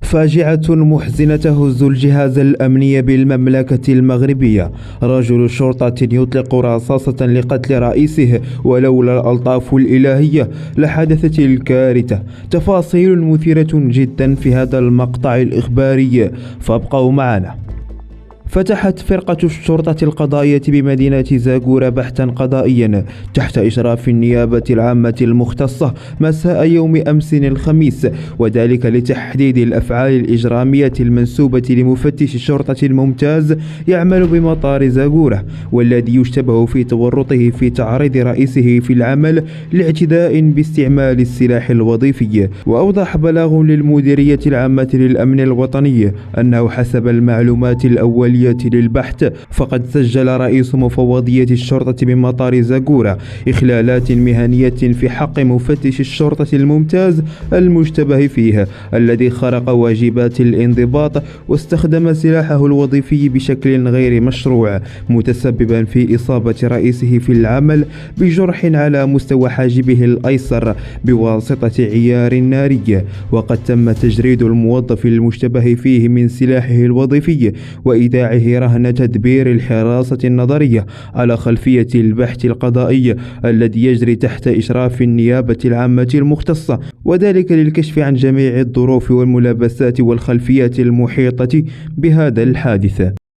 فاجعة محزنة تهز الجهاز الأمني بالمملكة المغربية. رجل شرطة يطلق رصاصة لقتل رئيسه، ولولا الألطاف الإلهية لحدثت الكارثة. تفاصيل مثيرة جدا في هذا المقطع الإخباري، فابقوا معنا. فتحت فرقة الشرطة القضائية بمدينة زاغورة بحثا قضائيا تحت إشراف النيابة العامة المختصة مساء يوم أمس الخميس، وذلك لتحديد الأفعال الإجرامية المنسوبة لمفتش الشرطة الممتاز يعمل بمطار زاغورة، والذي يشتبه في تورطه في تعريض رئيسه في العمل لاعتداء باستعمال السلاح الوظيفي. وأوضح بلاغ للمديرية العامة للأمن الوطني أنه حسب المعلومات الأولية للبحث فقد سجل رئيس مفوضية الشرطة بمطار زاغورة إخلالات مهنية في حق مفتش الشرطة الممتاز المشتبه فيه، الذي خرق واجبات الانضباط واستخدم سلاحه الوظيفي بشكل غير مشروع، متسببا في إصابة رئيسه في العمل بجرح على مستوى حاجبه الأيسر بواسطة عيار ناري. وقد تم تجريد الموظف المشتبه فيه من سلاحه الوظيفي وإيداعه رهن تدبير الحراسة النظرية على خلفية البحث القضائي الذي يجري تحت إشراف النيابة العامة المختصة، وذلك للكشف عن جميع الظروف والملابسات والخلفيات المحيطة بهذا الحادث.